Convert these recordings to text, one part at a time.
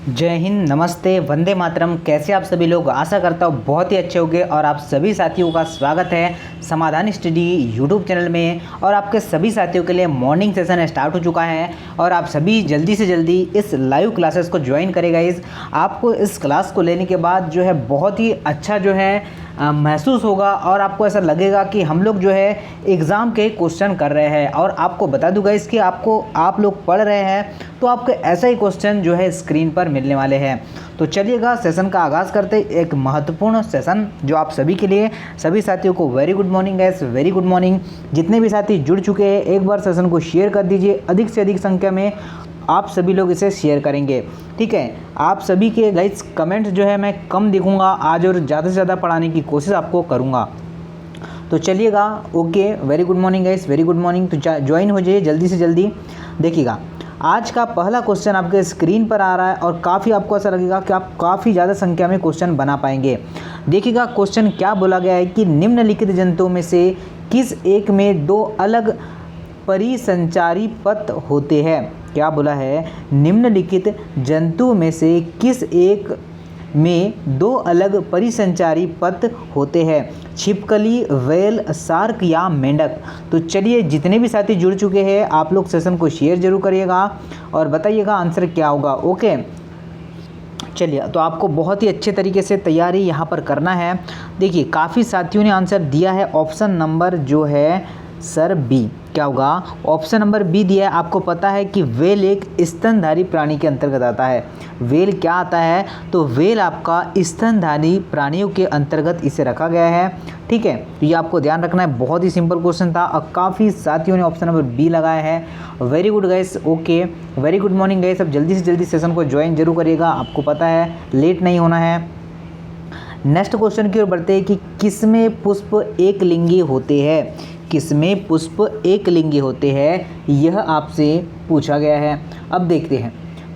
जय हिंद, नमस्ते, वंदे मातरम। कैसे आप सभी लोग? आशा करता हूँ बहुत ही अच्छे होंगे। और आप सभी साथियों का स्वागत है समाधान स्टडी यूट्यूब चैनल में। और आपके सभी साथियों के लिए मॉर्निंग सेशन स्टार्ट हो चुका है और आप सभी जल्दी से जल्दी इस लाइव क्लासेस को ज्वाइन करें गाइस। आपको इस क्लास को लेने के बाद जो है बहुत ही अच्छा जो है महसूस होगा और आपको ऐसा लगेगा कि हम लोग जो है एग्ज़ाम के क्वेश्चन कर रहे हैं। और आपको बता दूंगा इसकी आप लोग पढ़ रहे हैं तो आपको ऐसा ही क्वेश्चन जो है स्क्रीन पर मिलने वाले हैं। तो चलिएगा सेशन का आगाज़ करते। एक महत्वपूर्ण सेशन जो आप सभी के लिए, सभी साथियों को very good morning guys, very good morning. जितने भी साथी जुड़ चुके हैं एक बार सेशन को शेयर कर दीजिए। अधिक से अधिक संख्या में आप सभी लोग इसे शेयर करेंगे, ठीक है। आप सभी के गाइस कमेंट जो है मैं कम देखूंगा आज और ज़्यादा से ज़्यादा पढ़ाने की कोशिश आपको करूंगा। तो चलिएगा, okay, very good morning guys, very good morning. तो ज्वाइन हो जाइए जल्दी से जल्दी। देखिएगा आज का पहला क्वेश्चन आपके स्क्रीन पर आ रहा है और काफ़ी आपको ऐसा लगेगा कि आप काफ़ी ज़्यादा संख्या में क्वेश्चन बना पाएंगे। देखिएगा क्वेश्चन क्या बोला गया है कि निम्नलिखित जंतुओं में से किस एक में दो अलग परिसंचारी पथ होते हैं। क्या बोला है? निम्नलिखित जंतुओं में से किस एक में दो अलग परिसंचारी पथ होते हैं। छिपकली, व्हेल, शार्क या मेंढक। तो चलिए जितने भी साथी जुड़ चुके हैं आप लोग सेशन को शेयर जरूर करिएगा और बताइएगा आंसर क्या होगा। ओके, चलिए तो आपको बहुत ही अच्छे तरीके से तैयारी यहाँ पर करना है। देखिए काफ़ी साथियों ने आंसर दिया है ऑप्शन नंबर जो है सर बी। क्या होगा? ऑप्शन नंबर बी दिया है। आपको पता है कि वेल एक स्तनधारी प्राणी के अंतर्गत आता है। वेल क्या आता है? तो वेल आपका स्तनधारी प्राणियों के अंतर्गत इसे रखा गया है, ठीक है। तो ये आपको ध्यान रखना है। बहुत ही सिंपल क्वेश्चन था और काफ़ी साथियों ने ऑप्शन नंबर बी लगाया है। Very good guys, okay, very good morning guys. अब जल्दी से जल्दी सेशन को ज्वाइन जरूर करिएगा, आपको पता है लेट नहीं होना है। नेक्स्ट क्वेश्चन की ओर बढ़ते हैं कि किसमें पुष्प एक लिंगी होते हैं। किसमें पुष्प एक लिंगी होते हैं, यह आपसे पूछा गया है। अब देखते हैं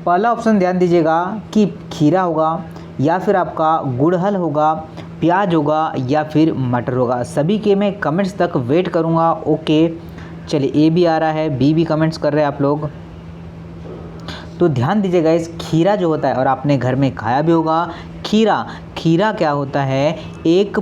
पहला ऑप्शन ध्यान दीजिएगा कि खीरा होगा या फिर आपका गुड़हल होगा, प्याज होगा या फिर मटर होगा। सभी के मैं कमेंट्स तक वेट करूंगा। ओके, चलिए ए भी आ रहा है, बी भी कमेंट्स कर रहे हैं आप लोग। तो ध्यान दीजिएगा इस खीरा जो होता है और आपने घर में खाया भी होगा। खीरा क्या होता है? एक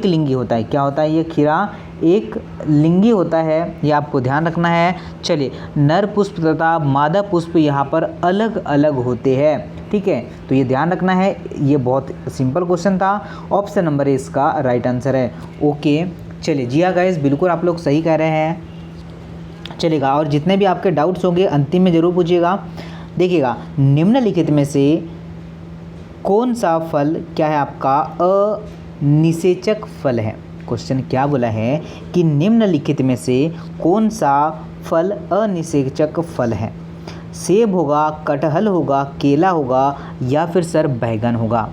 लिंगी होता है। क्या होता है ये? खीरा एक लिंगी होता है, ये आपको ध्यान रखना है। चलिए नर पुष्प तथा मादा पुष्प यहाँ पर अलग अलग होते हैं, ठीक है। तो ये ध्यान रखना है। ये बहुत सिंपल क्वेश्चन था। ऑप्शन नंबर इसका राइट आंसर है। ओके, चलिए जी हाँ गाइस, बिल्कुल आप लोग सही कह रहे हैं। चलेगा, और जितने भी आपके डाउट्स होंगे अंतिम में ज़रूर पूछिएगा। देखिएगा निम्नलिखित में से कौन सा फल क्या है आपका अनिषेचक फल है। क्वेश्चन क्या बोला है कि निम्नलिखित में से कौन सा फल अनिषेचक फल है। सेब होगा, कटहल होगा, केला होगा या फिर सर बैगन होगा।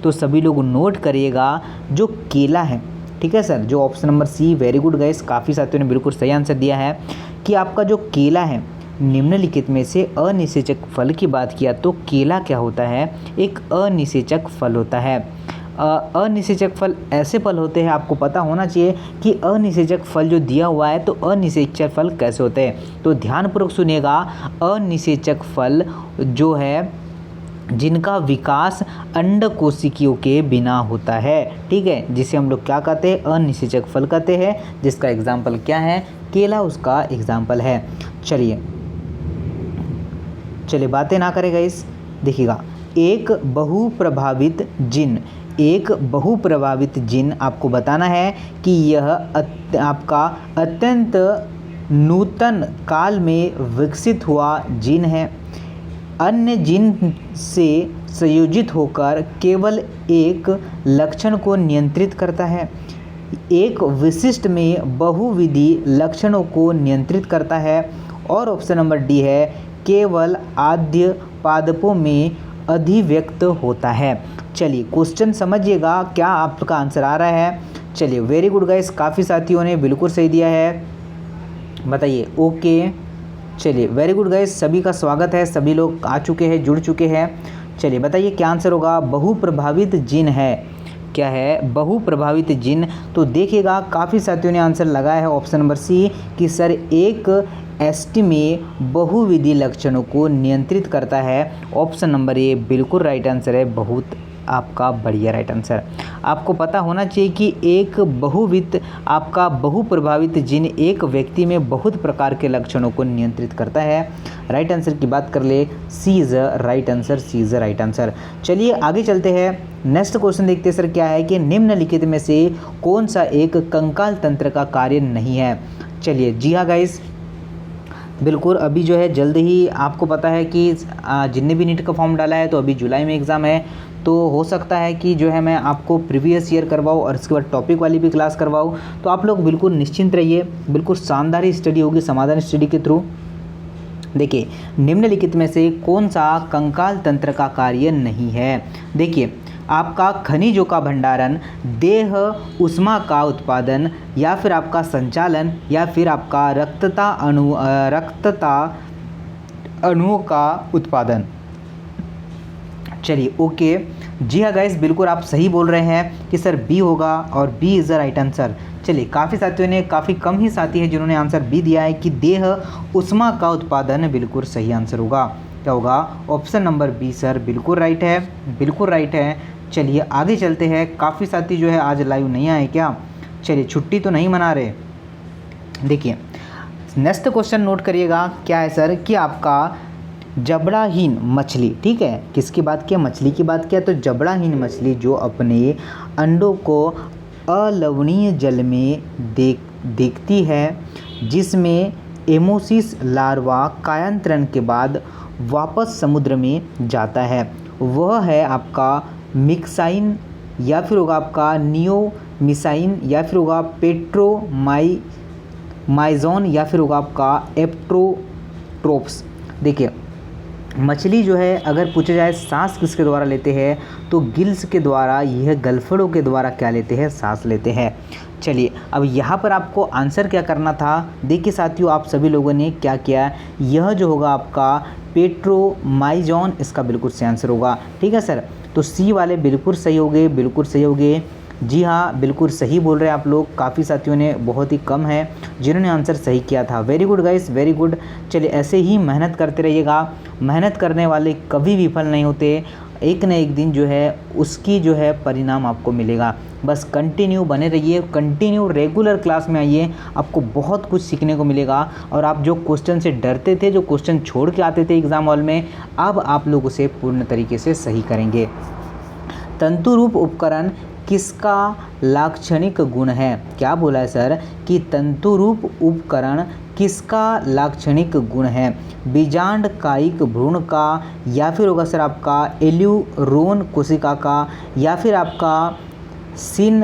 तो सभी लोग नोट करिएगा जो केला है, ठीक है सर, जो option number C. Very good guys, काफ़ी साथियों ने बिल्कुल सही आंसर दिया है कि आपका जो केला है निम्नलिखित में से अनिषेचक फल की बात किया तो केला क्या होता है? एक अनिषेचक फल होता है। अनिषेचक फल ऐसे फल होते हैं, आपको पता होना चाहिए कि अनिषेचक फल जो दिया हुआ है तो अनिषेचक फल कैसे होते हैं। तो ध्यानपूर्वक सुनिएगा। अनिषेचक फल जो है जिनका विकास अंडकोशिकियों के बिना होता है, ठीक है, जिसे हम लोग क्या कहते हैं? अनिषेचक फल कहते हैं, जिसका एग्जाम्पल क्या है? केला उसका एग्जाम्पल है। चलिए बातें ना करेगा इस। देखिएगा एक बहुप्रभावित जिन आपको बताना है कि यह आपका अत्यंत नूतन काल में विकसित हुआ जिन है। अन्य जिन से संयोजित होकर केवल एक लक्षण को नियंत्रित करता है। एक विशिष्ट में बहुविधि लक्षणों को नियंत्रित करता है। और ऑप्शन नंबर डी है केवल आद्य पादपों में अधिव्यक्त होता है। चलिए क्वेश्चन समझिएगा, क्या आपका आंसर आ रहा है? चलिए वेरी गुड गाइस, काफ़ी साथियों ने बिल्कुल सही दिया है, बताइए। ओके, चलिए वेरी गुड गाइस, सभी का स्वागत है। सभी लोग आ चुके हैं, जुड़ चुके हैं। चलिए बताइए क्या आंसर होगा? बहुप्रभावित जिन है। क्या है? बहुप्रभावित जिन। तो देखिएगा काफ़ी साथियों ने आंसर लगाया है ऑप्शन नंबर सी कि सर एक एसटी में बहुविधि लक्षणों को नियंत्रित करता है? ऑप्शन नंबर ए बिल्कुल राइट आंसर है। बहुत आपका बढ़िया राइट आंसर। आपको पता होना चाहिए कि एक बहुविध आपका बहुप्रभावित जीन एक व्यक्ति में बहुत प्रकार के लक्षणों को नियंत्रित करता है। राइट आंसर की बात कर ले, C is right answer, C is right answer. चलिए आगे चलते हैं, नेक्स्ट क्वेश्चन देखते हैं सर क्या है कि निम्नलिखित में से कौन सा एक कंकाल तंत्र का कार्य नहीं है? चलिए जी हाँ गाइस, बिल्कुल अभी जो है जल्द ही आपको पता है कि जिनने भी नीट का फॉर्म डाला है तो अभी जुलाई में एग्ज़ाम है, तो हो सकता है कि जो है मैं आपको प्रीवियस ईयर करवाऊँ और इसके बाद टॉपिक वाली भी क्लास करवाऊँ। तो आप लोग बिल्कुल निश्चिंत रहिए, बिल्कुल शानदार ही स्टडी होगी समाधान स्टडी के थ्रू। देखिए निम्नलिखित में से कौन सा कंकाल तंत्र का कार्य नहीं है? देखिए आपका खनिजों का भंडारण, देह ऊष्मा का उत्पादन, या फिर आपका संचालन, या फिर आपका रक्तता अणुओं का उत्पादन। चलिए ओके, जी हाँ गाइस, बिल्कुल आप सही बोल रहे हैं कि सर बी होगा और B is the right answer. चलिए काफ़ी साथियों ने, काफ़ी कम ही साथी है जिन्होंने आंसर बी दिया है कि देह ऊष्मा का उत्पादन बिल्कुल सही आंसर होगा। क्या होगा? ऑप्शन नंबर बी सर बिल्कुल राइट है, बिल्कुल राइट है। चलिए आगे चलते हैं, काफ़ी साथी जो है आज लाइव नहीं आए क्या? चलिए छुट्टी तो नहीं मना रहे। देखिए नेक्स्ट क्वेश्चन नोट करिएगा, क्या है सर कि आपका जबड़ाहीन मछली, ठीक है, किसकी बात किया? मछली की बात किया। तो जबड़ाहीन मछली जो अपने अंडों को अलवणीय जल में देखती है, जिसमें एमोसिस लार्वा कायांतरण के बाद वापस समुद्र में जाता है, वह है आपका मिक्साइन, या फिर होगा आपका नियोमिसाइन, या फिर होगा पेट्रोमाइजोन, या फिर होगा आपका एप्ट्रोट्रोप्स। देखिए मछली जो है अगर पूछा जाए सांस किसके द्वारा लेते हैं, तो गिल्स के द्वारा, यह गलफड़ों के द्वारा क्या लेते हैं? सांस लेते हैं। चलिए अब यहाँ पर आपको आंसर क्या करना था? देखिए साथियों, आप सभी लोगों ने क्या किया, यह जो होगा आपका पेट्रोमाइजोन, इसका बिल्कुल सही आंसर होगा। ठीक है सर, तो सी वाले बिल्कुल सही हो गए, बिल्कुल सही हो गए। जी हाँ बिल्कुल सही बोल रहे हैं आप लोग, काफ़ी साथियों ने, बहुत ही कम है जिन्होंने आंसर सही किया था। Very good guys, very good. चलिए ऐसे ही मेहनत करते रहिएगा, मेहनत करने वाले कभी विफल नहीं होते, एक न एक दिन जो है उसकी जो है परिणाम आपको मिलेगा। बस कंटिन्यू बने रहिए, कंटिन्यू रेगुलर क्लास में आइए, आपको बहुत कुछ सीखने को मिलेगा। और आप जो क्वेश्चन से डरते थे, जो क्वेश्चन छोड़ के आते थे एग्ज़ाम हॉल में, अब आप लोग उसे पूर्ण तरीके से सही करेंगे। तंतुरूप उपकरण किसका लाक्षणिक गुण है? क्या बोला है सर कि तंतुरूप उपकरण किसका लाक्षणिक गुण है? बीजांड कायिक भ्रूण का, या फिर होगा सर आपका एल्यूरोन कोशिका का, या फिर आपका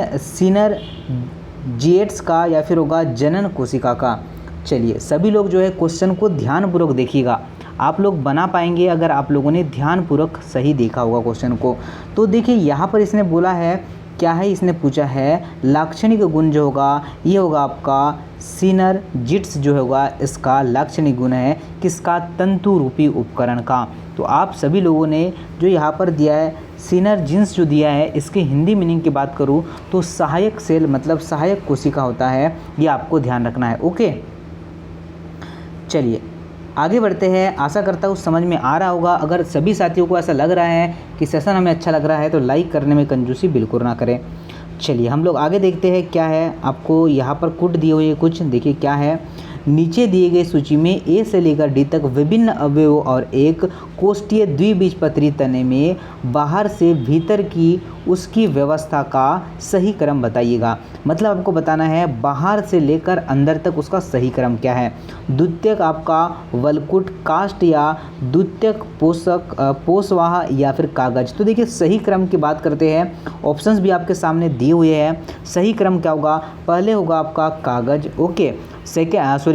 सिनर्जिएट्स का, या फिर होगा जनन कोशिका का। चलिए सभी लोग जो है क्वेश्चन को ध्यानपूर्वक देखिएगा, आप लोग बना पाएंगे अगर आप लोगों ने ध्यानपूर्वक सही देखा होगा क्वेश्चन को। तो देखिए यहाँ पर इसने बोला है, क्या है, इसने पूछा है लाक्षणिक गुण जो होगा ये होगा आपका सिनर्जिट्स जो होगा, इसका लाक्षणिक गुण है किसका? तंतु रूपी उपकरण का। तो आप सभी लोगों ने जो यहाँ पर दिया है सिनर्जिन्स जो दिया है, इसके हिंदी मीनिंग की बात करूँ तो सहायक सेल, मतलब सहायक कोशिका होता है, ये आपको ध्यान रखना है। ओके चलिए आगे बढ़ते हैं, आशा करता हूँ समझ में आ रहा होगा। अगर सभी साथियों को ऐसा लग रहा है कि सेशन हमें अच्छा लग रहा है तो लाइक करने में कंजूसी बिल्कुल ना करें। चलिए हम लोग आगे देखते हैं क्या है, आपको यहाँ पर कुट दिए हुए कुछ, देखिए क्या है। नीचे दिए गए सूची में ए से लेकर डी तक विभिन्न अवयव और एक कोष्ठीय द्विबीजपत्री तने में बाहर से भीतर की उसकी व्यवस्था का सही क्रम बताइएगा। मतलब आपको बताना है बाहर से लेकर अंदर तक उसका सही क्रम क्या है। द्वितीयक आपका वलकुट, कास्ट या द्वितीयक पोषवाह या फिर कागज। तो देखिए सही क्रम की बात करते हैं, ऑप्शंस भी आपके सामने दिए हुए हैं। सही क्रम क्या होगा? पहले होगा आपका कागज, ओके,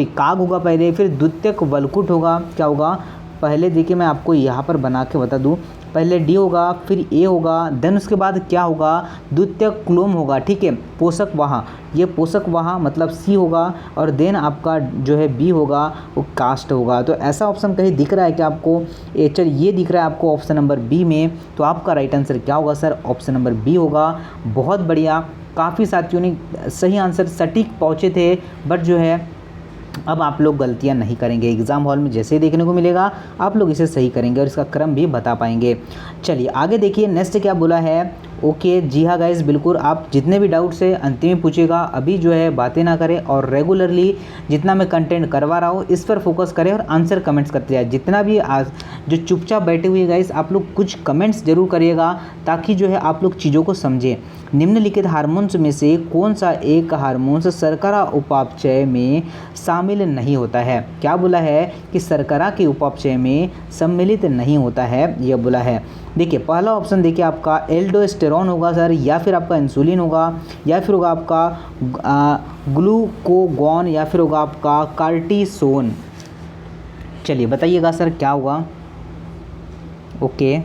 काग होगा पहले, फिर द्वितीयक वलकुट होगा, क्या होगा पहले, देखिए मैं आपको यहाँ पर बना के बता दूँ, पहले डी होगा, फिर ए होगा, देन उसके बाद क्या होगा? द्वितीयक क्लोम होगा, ठीक है, पोषक वहाँ, ये पोषक वहाँ मतलब सी होगा, और देन आपका जो है बी होगा वो कास्ट होगा। तो ऐसा ऑप्शन कहीं दिख रहा है क्या आपको? चल ये दिख रहा है आपको ऑप्शन नंबर बी में, तो आपका राइट आंसर क्या होगा सर? ऑप्शन नंबर बी होगा। बहुत बढ़िया, काफ़ी साथियों ने सही आंसर सटीक पहुँचे थे, बट जो है अब आप लोग गलतियां नहीं करेंगे, एग्ज़ाम हॉल में जैसे ही देखने को मिलेगा आप लोग इसे सही करेंगे और इसका क्रम भी बता पाएंगे। चलिए आगे देखिए नेक्स्ट क्या बोला है। ओके जी हाँ गाइस, बिल्कुल आप जितने भी डाउट्स है अंतिम में पूछेगा, अभी जो है बातें ना करें और रेगुलरली जितना मैं कंटेंट करवा रहा हूँ इस पर फोकस करें और आंसर कमेंट्स करते जाए। जितना भी आज जो चुपचाप बैठे हुए गाइस आप लोग कुछ कमेंट्स जरूर करिएगा ताकि जो है आप लोग चीज़ों को समझें। निम्नलिखित हार्मोन्स में से कौन सा एक हार्मोन्स शर्करा उपापचय में शामिल नहीं होता है? क्या बोला है कि शर्करा के उपापचय में सम्मिलित नहीं होता है, यह बोला है। देखिए पहला ऑप्शन देखिए आपका एल्डोस्टेरॉन होगा सर, या फिर आपका इंसुलिन होगा, या फिर होगा आपका ग्लूकोगॉन, या फिर होगा आपका कार्टिसोन। चलिए बताइएगा सर क्या होगा। ओके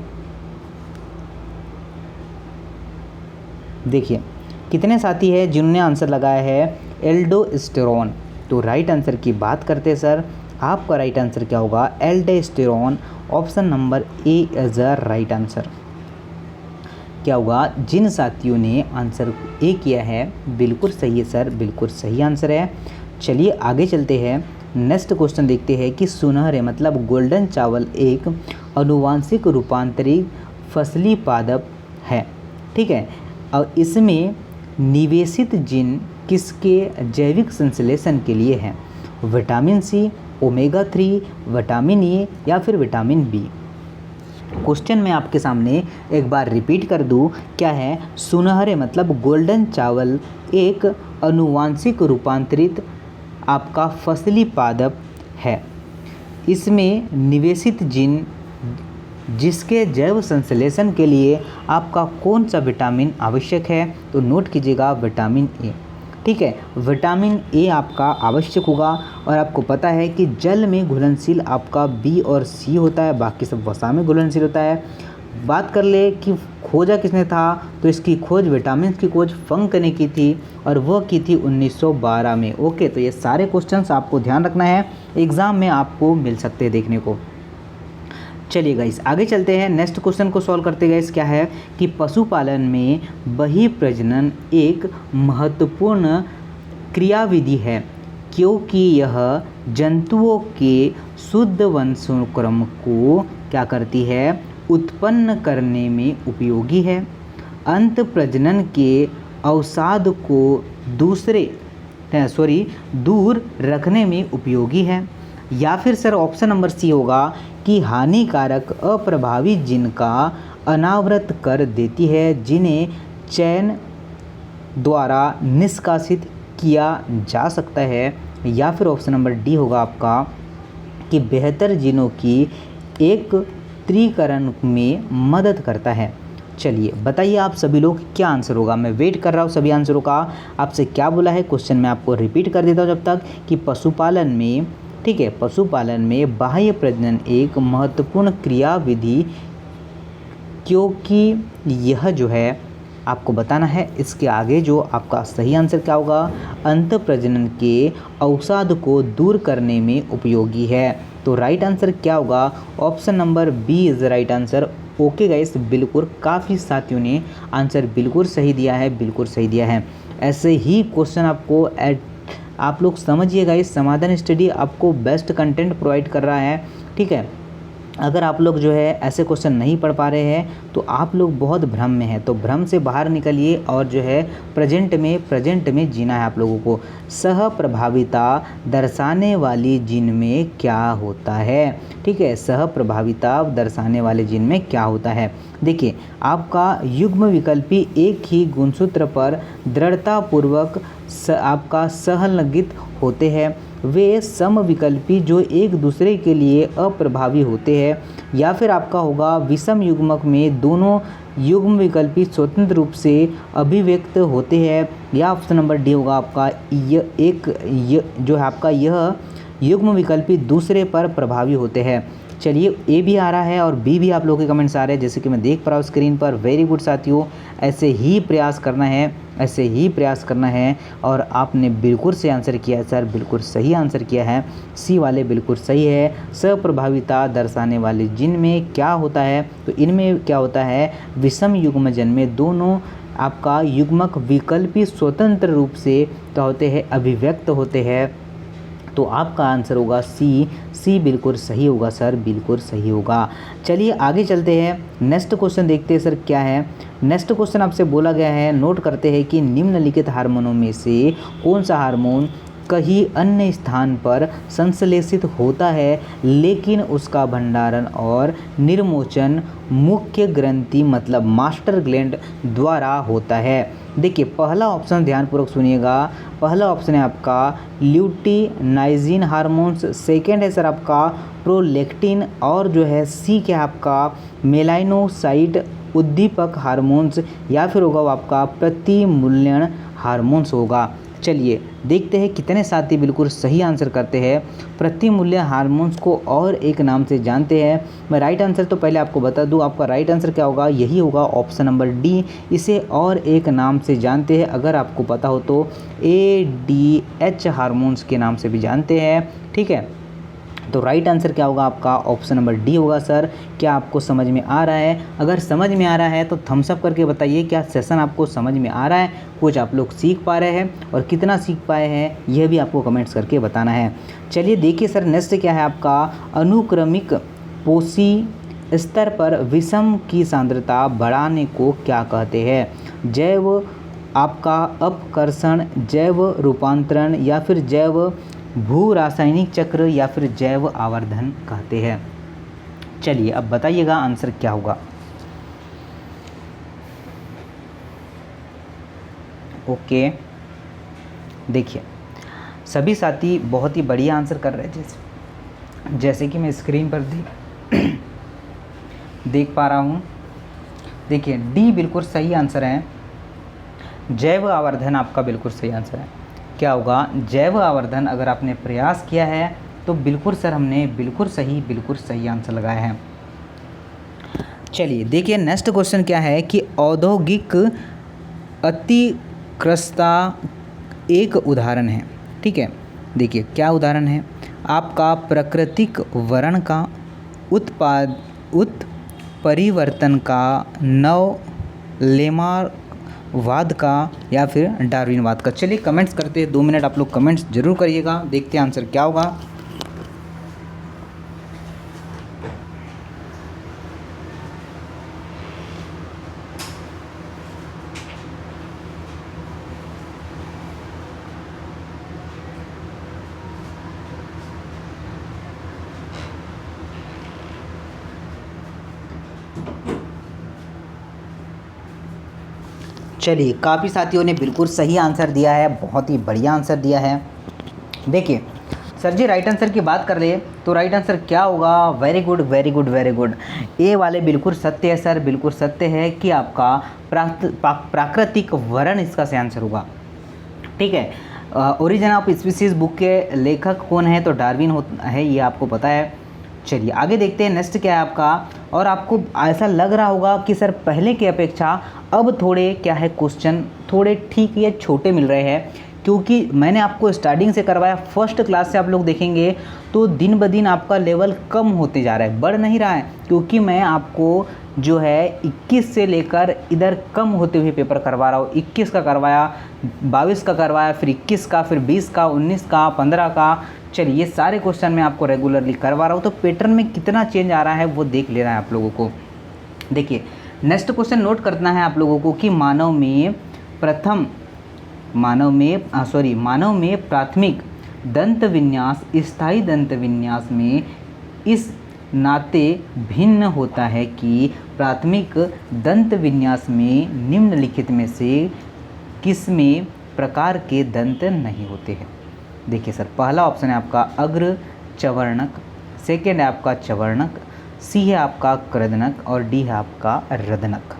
देखिए कितने साथी है जिन्होंने आंसर लगाया है एल्डोस्टेरॉन। तो राइट आंसर की बात करते हैं सर, आपका राइट आंसर क्या होगा aldosterone. Option number A is a right answer. क्या होगा जिन साथियों ने आंसर ए किया है बिल्कुल सही है सर, बिल्कुल सही आंसर है। चलिए आगे चलते हैं, नेक्स्ट क्वेश्चन देखते हैं कि सुनहरे मतलब गोल्डन चावल एक अनुवांशिक रूपांतरित फसली पादप है, ठीक है। और इसमें निवेशित जीन किसके जैविक संश्लेषण के लिए है? Vitamin C, omega 3, vitamin A या फिर विटामिन बी। क्वेश्चन मैं आपके सामने एक बार रिपीट कर दूं, क्या है? सुनहरे मतलब गोल्डन चावल एक अनुवांशिक रूपांतरित आपका फसली पादप है। इसमें निवेशित जीन जिसके जैव संश्लेषण के लिए आपका कौन सा विटामिन आवश्यक है? तो नोट कीजिएगा विटामिन ए, ठीक है। विटामिन ए आपका आवश्यक होगा और आपको पता है कि जल में घुलनशील आपका बी और सी होता है, बाकी सब वसा में घुलनशील होता है। बात कर ले कि खोजा किसने था, तो इसकी खोज विटामिन की खोज फंक ने की थी और वह की थी 1912 में। ओके तो ये सारे क्वेश्चंस आपको ध्यान रखना है, एग्ज़ाम में आपको मिल सकते हैं देखने को। चलिए गाइस आगे चलते हैं, नेक्स्ट क्वेश्चन को सॉल्व करते गाइस। क्या है कि पशुपालन में बहिर्प्रजनन एक महत्वपूर्ण क्रियाविधि है क्योंकि यह जंतुओं के शुद्ध वंशानुक्रम को क्या करती है? उत्पन्न करने में उपयोगी है। अंत प्रजनन के अवसाद को दूर रखने में उपयोगी है। या फिर सर ऑप्शन नंबर सी होगा कि हानिकारक अप्रभावी जीन का अनावृत कर देती है जिन्हें चयन द्वारा निष्कासित किया जा सकता है। या फिर ऑप्शन नंबर डी होगा आपका कि बेहतर जीनों की एकत्रीकरण में मदद करता है। चलिए बताइए आप सभी लोग क्या आंसर होगा, मैं वेट कर रहा हूँ सभी आंसरों का। आपसे क्या बोला है क्वेश्चन मैं आपको रिपीट कर देता हूँ जब तक कि पशुपालन में, ठीक है, पशुपालन में बाह्य प्रजनन एक महत्वपूर्ण क्रियाविधि क्योंकि यह जो है आपको बताना है इसके आगे जो आपका सही आंसर क्या होगा? अंत प्रजनन के अवसाद को दूर करने में उपयोगी है। तो राइट आंसर क्या होगा? Option number B is right answer. Okay guys, बिल्कुल काफ़ी साथियों ने आंसर बिल्कुल सही दिया है, बिल्कुल सही दिया है। ऐसे ही क्वेश्चन आपको आप लोग समझिएगा, इस समाधान स्टडी आपको बेस्ट कंटेंट प्रोवाइड कर रहा है, ठीक है। अगर आप लोग जो है ऐसे क्वेश्चन नहीं पढ़ पा रहे हैं तो आप लोग बहुत भ्रम में हैं, तो भ्रम से बाहर निकलिए और जो है प्रेजेंट में जीना है आप लोगों को। सह प्रभाविता दर्शाने वाली जीन में क्या होता है, ठीक है, सह प्रभाविता दर्शाने वाले जीन में क्या होता है? देखिए आपका युग्म विकल्पी एक ही गुणसूत्र पर दृढ़तापूर्वक आपका सहलंगित होते हैं, वे समविकल्पी जो एक दूसरे के लिए अप्रभावी होते हैं। या फिर आपका होगा विषम युग्मक में दोनों युग्म विकल्पी स्वतंत्र रूप से अभिव्यक्त होते हैं। या ऑप्शन नंबर डी होगा आपका जो है आपका यह युग्म विकल्पी दूसरे पर प्रभावी होते हैं। चलिए ए भी आ रहा है और बी भी आप लोगों के कमेंट्स आ रहे हैं जैसे कि मैं देख पा रहा हूँ स्क्रीन पर। वेरी गुड साथियों, ऐसे ही प्रयास करना है, ऐसे ही प्रयास करना है। और आपने बिल्कुल सही आंसर किया है सर, बिल्कुल सही आंसर किया है, सी वाले बिल्कुल सही है। सप्रभाविता दर्शाने वाले जीन में क्या होता है? तो इनमें क्या होता है? विषम युग्मजन में दोनों आपका युग्मक विकल्पी स्वतंत्र रूप से क्या होते हैं? अभिव्यक्त होते हैं। तो आपका आंसर होगा सी। सी बिल्कुल सही होगा सर, बिल्कुल सही होगा। चलिए आगे चलते हैं, नेक्स्ट क्वेश्चन देखते हैं सर क्या है। नेक्स्ट क्वेश्चन आपसे बोला गया है, नोट करते हैं कि निम्नलिखित हार्मोनों में से कौन सा हार्मोन कहीं अन्य स्थान पर संश्लेषित होता है लेकिन उसका भंडारण और निर्मोचन मुख्य ग्रंथि मतलब मास्टर ग्लैंड द्वारा होता है। देखिए पहला ऑप्शन ध्यानपूर्वक सुनिएगा, पहला ऑप्शन है आपका ल्यूटिनाइजिन हार्मोन्स, सेकेंड है सर आपका प्रोलेक्टिन, और जो है सी क्या है आपका मेलाइनोसाइट उद्दीपक हार्मोन्स, या फिर होगा वो आपका प्रतिमूल्यन हार्मोन्स होगा। चलिए देखते हैं कितने साथी बिल्कुल सही आंसर करते हैं। प्रतिमूल्य हार्मोन्स को और एक नाम से जानते हैं। मैं राइट आंसर तो पहले आपको बता दूं, आपका राइट आंसर क्या होगा, यही होगा ऑप्शन नंबर डी, इसे और एक नाम से जानते हैं। अगर आपको पता हो तो ADH हार्मोन्स के नाम से भी जानते हैं, ठीक है। तो राइट आंसर क्या होगा आपका, ऑप्शन नंबर डी होगा सर। क्या आपको समझ में आ रहा है? अगर समझ में आ रहा है तो थम्स अप करके बताइए क्या सेशन आपको समझ में आ रहा है, कुछ आप लोग सीख पा रहे हैं, और कितना सीख पाए हैं यह भी आपको कमेंट्स करके बताना है। चलिए देखिए सर नेक्स्ट क्या है आपका, अनुक्रमिक पोषी स्तर पर विषम की सांद्रता बढ़ाने को क्या कहते हैं? जैव आपका अपकर्षण, जैव रूपांतरण, या फिर जैव भू रासायनिक चक्र, या फिर जैव आवर्धन कहते हैं। चलिए अब बताइएगा आंसर क्या होगा। ओके देखिए सभी साथी बहुत ही बढ़िया आंसर कर रहे हैं, जैसे कि मैं स्क्रीन पर देख पा रहा हूँ। देखिए डी बिल्कुल सही आंसर है, जैव आवर्धन आपका बिल्कुल सही आंसर है। क्या होगा, जैव आवर्धन। अगर आपने प्रयास किया है तो बिल्कुल सर हमने बिल्कुल सही आंसर लगाया है। चलिए देखिए नेक्स्ट क्वेश्चन क्या है कि औद्योगिक अतिक्रस्ता एक उदाहरण है, ठीक है। देखिए क्या उदाहरण है आपका, प्राकृतिक वर्ण का उत्परिवर्तन का, नव लेमावाद का, या फिर डार्विनवाद का। चलिए कमेंट्स करते हैं, 2 मिनट आप लोग कमेंट्स जरूर करिएगा, देखते हैं आंसर क्या होगा। चलिए काफ़ी साथियों ने बिल्कुल सही आंसर दिया है, बहुत ही बढ़िया आंसर दिया है। देखिए सर जी राइट आंसर की बात कर ले तो राइट आंसर क्या होगा, very good very good very good, A वाले बिल्कुल सत्य है सर, बिल्कुल सत्य है कि आपका प्राकृतिक वर्ण इसका सही आंसर होगा, ठीक है। ओरिजिन ऑफ स्पीसीज बुक के लेखक कौन है, तो डार्विन है, ये आपको पता है। चलिए आगे देखते हैं नेक्स्ट क्या है आपका, और आपको ऐसा लग रहा होगा कि सर पहले की अपेक्षा अब थोड़े क्या है क्वेश्चन थोड़े ठीक या छोटे मिल रहे हैं, क्योंकि मैंने आपको स्टार्टिंग से करवाया, फर्स्ट क्लास से आप लोग देखेंगे तो दिन ब दिन आपका लेवल कम होते जा रहा है, बढ़ नहीं रहा है, क्योंकि मैं आपको जो है 21 से लेकर इधर कम होते हुए पेपर करवा रहा हूँ। 21 का करवाया, 22 का करवाया, फिर 21 का, फिर 20 का, 19 का, 15 का। चलिए ये सारे क्वेश्चन मैं आपको रेगुलरली करवा रहा हूँ, तो पैटर्न में कितना चेंज आ रहा है वो देख लेना है आप लोगों को। देखिए नेक्स्ट क्वेश्चन नोट करना है आप लोगों को कि मानव में प्राथमिक दंत विन्यास स्थायी दंत विन्यास में इस नाते भिन्न होता है कि प्राथमिक दंत विन्यास में निम्नलिखित में से किसमें प्रकार के दंत नहीं होते हैं। देखिए सर पहला ऑप्शन है आपका अग्र चवर्णक, सेकेंड है आपका चवर्णक, सी है आपका क्रदनक, और डी है आपका रदनक।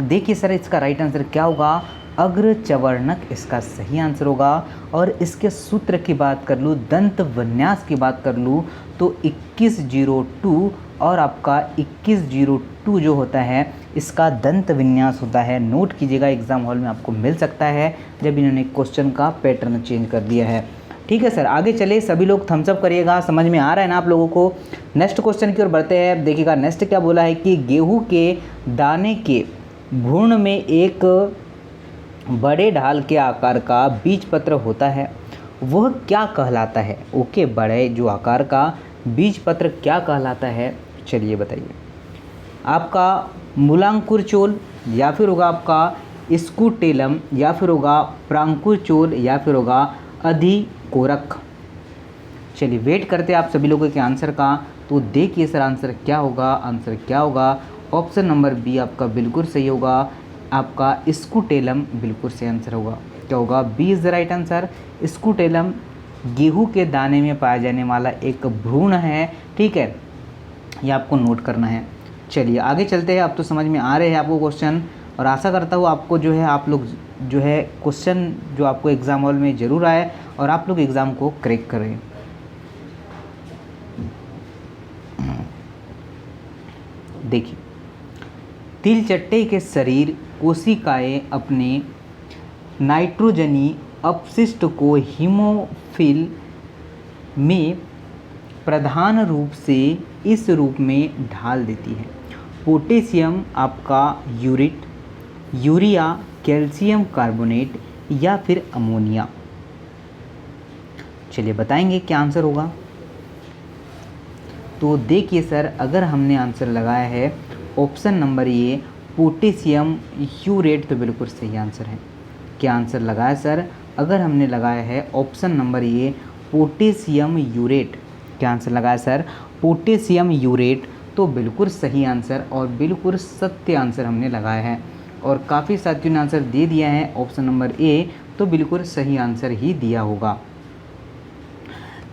देखिए सर इसका राइट आंसर क्या होगा, अग्र चवर्णक इसका सही आंसर होगा। और इसके सूत्र की बात कर लूँ, दंत विन्यास की बात कर लूँ तो 2102 और आपका 2102 जो होता है इसका दंत विन्यास होता है। नोट कीजिएगा, एग्जाम हॉल में आपको मिल सकता है जब इन्होंने क्वेश्चन का पैटर्न चेंज कर दिया है। ठीक है सर, आगे चले, सभी लोग थम्स अप करिएगा, समझ में आ रहा है ना आप लोगों को। नेक्स्ट क्वेश्चन की ओर बढ़ते हैं। देखिएगा नेक्स्ट क्या बोला है कि गेहूं के दाने के भ्रूण में एक बड़े ढाल के आकार का बीज पत्र होता है वह क्या कहलाता है? ओके, बड़े जो आकार का बीज पत्र क्या कहलाता है? चलिए बताइए। आपका मूलांकुर चोल, या फिर होगा आपका स्कूटेलम, या फिर होगा प्रांकुर चोल, या फिर होगा अधिकोरक। चलिए वेट करते हैं आप सभी लोगों के आंसर का। तो देखिए सर आंसर क्या होगा, आंसर क्या होगा? ऑप्शन नंबर बी आपका बिल्कुल सही होगा, आपका स्कूटेलम बिल्कुल सही आंसर होगा। क्या होगा? B is the right answer. Scutellum गेहूं के दाने में पाया जाने वाला एक भ्रूण है, ठीक है, ये आपको नोट करना है। चलिए आगे चलते हैं। अब तो समझ में आ रहे हैं आपको क्वेश्चन, और आशा करता हूँ आपको जो है आप लोग जो है क्वेश्चन जो आपको एग्जाम हॉल में ज़रूर आए और आप लोग एग्ज़ाम को क्रैक करें। देखिए, तिलचट्टे के शरीर कोशिकाएं अपने नाइट्रोजनी अपशिष्ट को हीमोफिल में प्रधान रूप से इस रूप में ढाल देती है। पोटेशियम आपका यूरिट, यूरिया, कैल्शियम कार्बोनेट, या फिर अमोनिया। चलिए बताएंगे क्या आंसर होगा। तो देखिए सर, अगर हमने आंसर लगाया है option number A potassium urate, तो बिल्कुल सही आंसर है। क्या आंसर लगाया सर? अगर हमने लगाया है option number A potassium urate, क्या आंसर लगाया सर? पोटेशियम यूरेट, तो बिल्कुल सही आंसर और बिल्कुल सत्य आंसर हमने लगाया है। और काफ़ी साथियों ने आंसर दे दिया है ऑप्शन नंबर ए, तो बिल्कुल सही आंसर ही दिया होगा।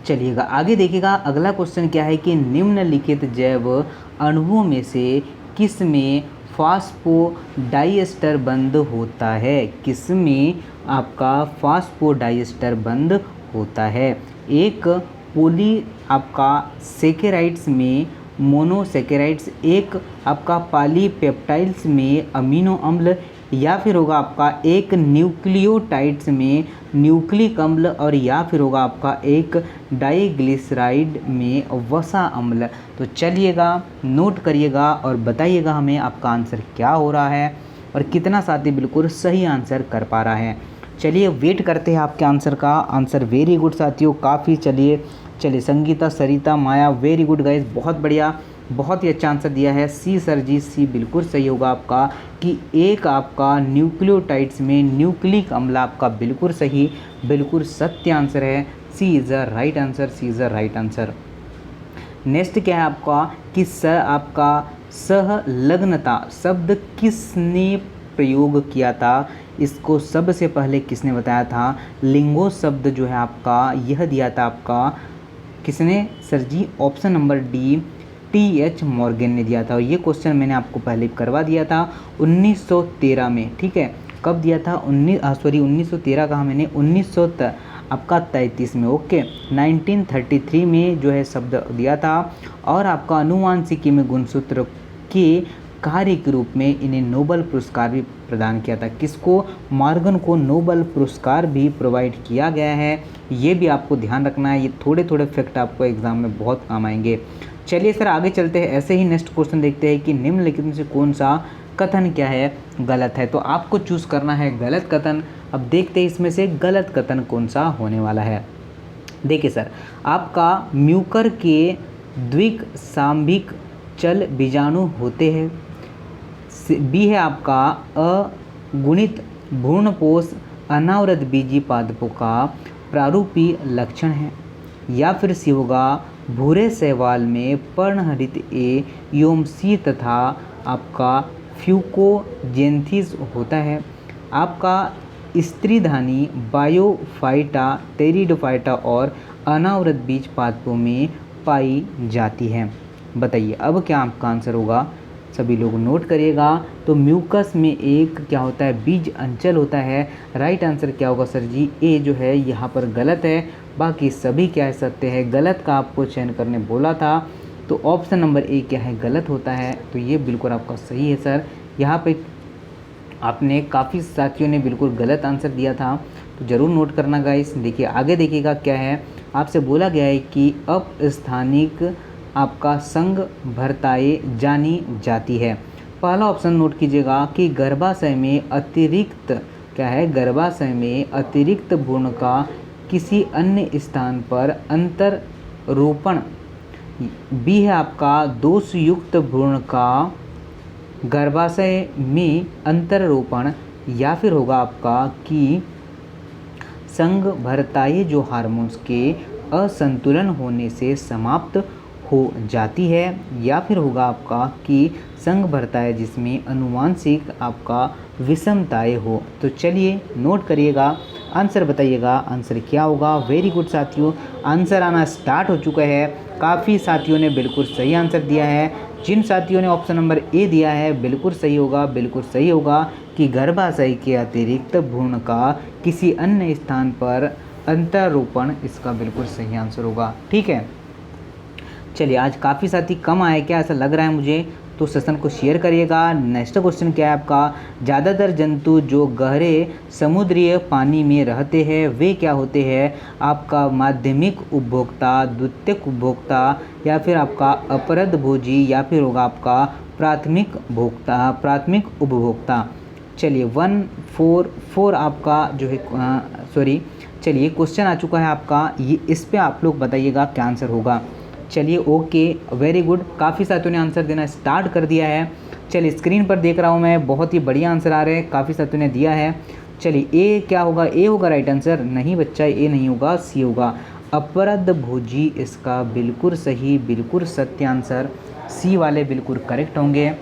चलिएगा आगे देखिएगा, अगला क्वेश्चन क्या है कि निम्नलिखित जैव अणुओं में से किस में फास्फोडाइएस्टर बंद होता है? किस में आपका फास्फोडाइएस्टर बंद होता है? एक पोली आपका सेकेराइड्स में मोनोसेकेराइड्स, एक आपका पॉलीपेप्टाइड्स में अमीनो अम्ल, या फिर होगा आपका एक न्यूक्लियोटाइड्स में न्यूक्लिक अम्ल, और या फिर होगा आपका एक डाइग्लिसराइड में वसा अम्ल। तो चलिएगा नोट करिएगा और बताइएगा हमें आपका आंसर क्या हो रहा है और कितना साथी बिल्कुल सही आंसर कर पा रहा है। चलिए वेट करते हैं आपके आंसर का। आंसर वेरी गुड साथियों, काफ़ी। चलिए संगीता, सरिता, माया, वेरी गुड गाइस, बहुत बढ़िया, बहुत ही अच्छा आंसर दिया है। सी सर जी, सी बिल्कुल सही होगा आपका कि एक आपका न्यूक्लियोटाइड्स में न्यूक्लिक अम्ल आपका बिल्कुल सही, बिल्कुल सत्य आंसर है। C is the right answer, C is the right answer. Next क्या है आपका कि आपका सहलग्नता शब्द किसने प्रयोग किया था? इसको सबसे पहले किसने बताया था? लिंगो शब्द जो है आपका यह दिया था आपका किसने sir ji? Option number D T H. Morgan ने दिया था। और ये क्वेश्चन मैंने आपको पहले करवा दिया था 1913 में, ठीक है। कब दिया था? 1913 का मैंने 1933 में, ओके, 1933 में जो है शब्द दिया था। और आपका अनुवांशिकी में गुणसूत्र के कार्य के रूप में इन्हें नोबेल पुरस्कार भी प्रदान किया था। किसको? मॉर्गन को नोबेल पुरस्कार भी प्रोवाइड किया गया है। ये भी आपको ध्यान रखना है, ये थोड़े थोड़े फैक्ट आपको एग्जाम में बहुत काम आएंगे। चलिए सर आगे चलते हैं। ऐसे ही नेक्स्ट क्वेश्चन देखते हैं कि निम्नलिखित में से कौन सा कथन क्या है गलत है। तो आपको चूज़ करना है गलत कथन। अब देखते हैं इसमें से गलत कथन कौन सा होने वाला है। देखिए सर, आपका म्यूकर के द्विक सांभिक चल बीजाणु होते हैं। बी है आपका अगुणित भ्रूणपोष अनावृत बीजी पादपों का प्रारूपी लक्षण है। या फिर सी होगा भूरे शैवाल में पर्णहरित एवं सी तथा आपका फ्यूकोजेंथिस होता है। आपका स्त्रीधानी बायोफाइटा, टेरिडोफाइटा और अनावृत बीज पादपों में पाई जाती है। बताइए अब क्या आपका आंसर होगा? सभी लोग नोट करिएगा। तो म्यूकस में एक क्या होता है? बीज अंचल होता है। राइट आंसर क्या होगा सर जी? ए जो है यहाँ पर गलत है, बाकी सभी क्या सत्य है। गलत का आपको चयन करने बोला था, तो ऑप्शन नंबर ए क्या है? गलत होता है। तो ये बिल्कुल आपका सही है सर। यहाँ पे आपने काफ़ी साथियों ने बिल्कुल गलत आंसर दिया था, तो ज़रूर नोट करना गाइस। देखिए आगे देखिएगा क्या है। आपसे बोला गया है कि अपस्थानिक आपका संघ भरताए जानी जाती है। पहला ऑप्शन नोट कीजिएगा कि गर्भाशय में अतिरिक्त क्या है? गर्भाशय में अतिरिक्त भ्रूण का किसी अन्य स्थान पर अंतरोपण। बी है आपका दोषयुक्त भ्रूण का गर्भाशय में अंतरोपण, या फिर होगा आपका कि संघभरताएं जो हार्मोन्स के असंतुलन होने से समाप्त हो जाती है, या फिर होगा आपका कि संघभरताएं जिसमें अनुवांशिक आपका विषमताएं हो। तो चलिए नोट करिएगा, आंसर बताइएगा, आंसर क्या होगा। वेरी गुड साथियों, आंसर आना स्टार्ट हो चुका है। काफ़ी साथियों ने बिल्कुल सही आंसर दिया है। जिन साथियों ने ऑप्शन नंबर ए दिया है बिल्कुल सही होगा, बिल्कुल सही होगा कि गर्भाशय के अतिरिक्त भ्रूण का किसी अन्य स्थान पर अंतरोपण, इसका बिल्कुल सही आंसर होगा। ठीक है, चलिए आज काफ़ी साथी कम आए क्या, ऐसा लग रहा है मुझे, तो सेशन को शेयर करिएगा। नेक्स्ट क्वेश्चन क्या है आपका, ज़्यादातर जंतु जो गहरे समुद्रीय पानी में रहते हैं वे क्या होते हैं। आपका माध्यमिक उपभोक्ता, द्वितीयक उपभोक्ता, या फिर आपका अपरदभोजी, या फिर होगा आपका प्राथमिक उपभोक्ता। चलिए 144 आपका जो है सॉरी, चलिए क्वेश्चन आ चुका है आपका, ये इस पे आप लोग बताइएगा क्या आंसर होगा। चलिए ओके, वेरी गुड, काफ़ी साथियों ने आंसर देना स्टार्ट कर दिया है। चलिए स्क्रीन पर देख रहा हूँ मैं, बहुत ही बढ़िया आंसर आ रहे हैं, काफ़ी साथियों ने दिया है। चलिए ए क्या होगा, ए होगा राइट आंसर। नहीं बच्चा, ए नहीं होगा, सी होगा अपरदभोजी, इसका बिल्कुल सही, बिल्कुल सत्य आंसर सी वाले बिल्कुल करेक्ट होंगे।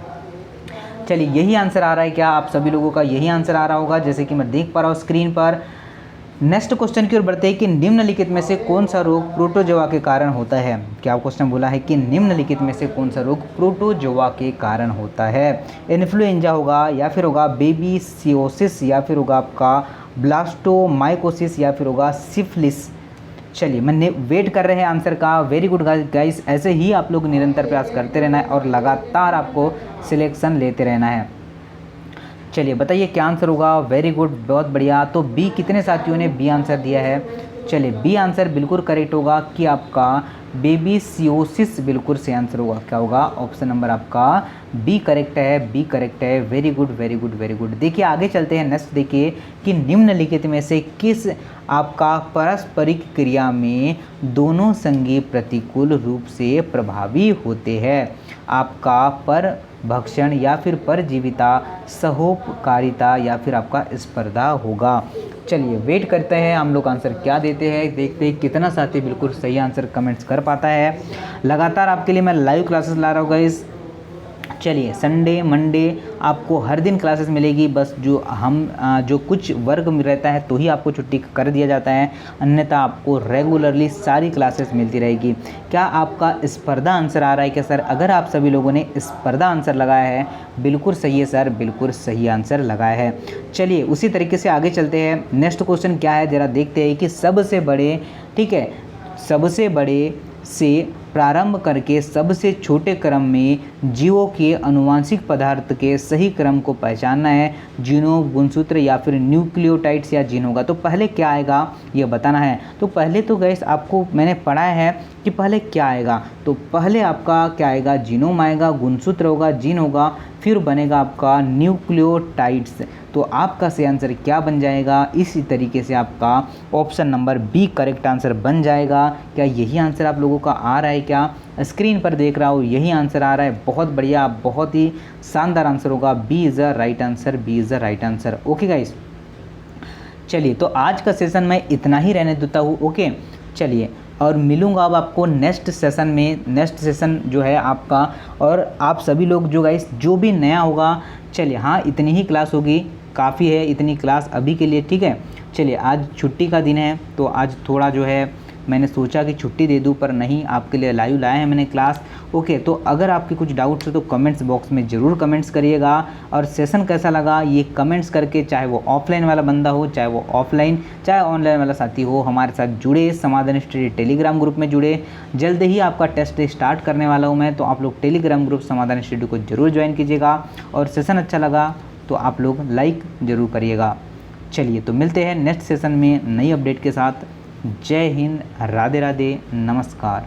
चलिए यही आंसर आ रहा है क्या, आप सभी लोगों का यही आंसर आ रहा होगा जैसे कि मैं देख पा रहा हूँ स्क्रीन पर। नेक्स्ट क्वेश्चन की ओर बढ़ते हैं कि निम्नलिखित में से कौन सा रोग प्रोटोजोआ के कारण होता है। क्या क्वेश्चन बोला है कि निम्नलिखित में से कौन सा रोग प्रोटोजोआ के कारण होता है। इन्फ्लुएंजा होगा, या फिर होगा बेबीसियोसिस, या फिर होगा आपका ब्लास्टोमाइकोसिस, या फिर होगा सिफिलिस। चलिए मैंने वेट कर रहे हैं आंसर का। वेरी गुड गाइस, ऐसे ही आप लोग निरंतर प्रयास करते रहना है और लगातार आपको सिलेक्शन लेते रहना है। चलिए बताइए क्या आंसर होगा। वेरी गुड, बहुत बढ़िया। तो बी, कितने साथियों ने बी आंसर दिया है। चलिए बी आंसर बिल्कुल करेक्ट होगा कि आपका बेबीसियोसिस बिल्कुल सही आंसर होगा। क्या होगा, ऑप्शन नंबर आपका बी करेक्ट है, बी करेक्ट है। Very good, very good, very good. देखिए आगे चलते हैं, नेक्स्ट देखिए कि निम्नलिखित में से किस आपका पारस्परिक क्रिया में दोनों संगी प्रतिकूल रूप से प्रभावी होते हैं। आपका पर भक्षण, या फिर परजीविता, सहोपकारिता, या फिर आपका स्पर्धा होगा। चलिए वेट करते हैं हम लोग आंसर क्या देते हैं, देखते हैं कितना साथी बिल्कुल सही आंसर कमेंट्स कर पाता है। लगातार आपके लिए मैं लाइव क्लासेस ला रहा हूँ गाइस। चलिए संडे मंडे आपको हर दिन क्लासेस मिलेगी, बस जो कुछ वर्ग में रहता है तो ही आपको छुट्टी कर दिया जाता है, अन्यथा आपको रेगुलरली सारी क्लासेस मिलती रहेगी। क्या आपका स्पर्धा आंसर आ रहा है क्या सर। अगर आप सभी लोगों ने स्पर्धा आंसर लगाया है बिल्कुल सही है सर, बिल्कुल सही आंसर लगाया है। चलिए उसी तरीके से आगे चलते हैं। नेक्स्ट क्वेश्चन क्या है जरा देखते हैं कि सबसे बड़े, ठीक है, सबसे बड़े से प्रारंभ करके सबसे छोटे क्रम में जीवों के आनुवांशिक पदार्थ के सही क्रम को पहचानना है। जीनोम, गुणसूत्र, या फिर न्यूक्लियोटाइड्स या जीन होगा। तो पहले क्या आएगा ये बताना है। तो पहले तो गैस आपको मैंने पढ़ाया है कि पहले क्या आएगा। तो पहले आपका क्या आएगा, जीनोम आएगा, गुणसूत्र होगा, जीन होगा, फिर बनेगा आपका न्यूक्लियोटाइड्स। तो आपका सही आंसर क्या बन जाएगा, इसी तरीके से आपका option number B correct answer बन जाएगा। क्या यही आंसर आप लोगों का आ रहा है क्या। स्क्रीन पर देख रहा हूँ यही आंसर आ रहा है, बहुत बढ़िया, बहुत ही शानदार आंसर होगा। B is the right answer, B is the right answer. Okay guys, चलिए तो आज का सेशन मैं इतना ही रहने देता हूँ। ओके चलिए, और मिलूँगा अब आपको नेक्स्ट सेशन में। नेक्स्ट सेशन जो है आपका, और आप सभी लोग जो गाइस जो भी नया होगा, चलिए हाँ इतनी ही क्लास होगी, काफ़ी है इतनी क्लास अभी के लिए, ठीक है। चलिए आज छुट्टी का दिन है तो आज थोड़ा जो है मैंने सोचा कि छुट्टी दे दूं, पर नहीं, आपके लिए लाइव लाए हैं मैंने क्लास। ओके, तो अगर आपके कुछ डाउट्स हो तो कमेंट्स बॉक्स में ज़रूर कमेंट्स करिएगा। और सेशन कैसा लगा ये कमेंट्स करके, चाहे वो ऑफलाइन वाला बंदा हो, चाहे वो ऑफलाइन, चाहे ऑनलाइन वाला साथी हो, हमारे साथ जुड़े, समाधान स्टडी टेलीग्राम ग्रुप में जुड़े। जल्द ही आपका टेस्ट स्टार्ट करने वाला हूँ मैं, तो आप लोग टेलीग्राम ग्रुप समाधान स्टडी को ज़रूर ज्वाइन कीजिएगा। और सेशन अच्छा लगा तो आप लोग लाइक ज़रूर करिएगा। चलिए तो मिलते हैं नेक्स्ट सेशन में नई अपडेट के साथ। जय हिंद, राधे राधे, नमस्कार।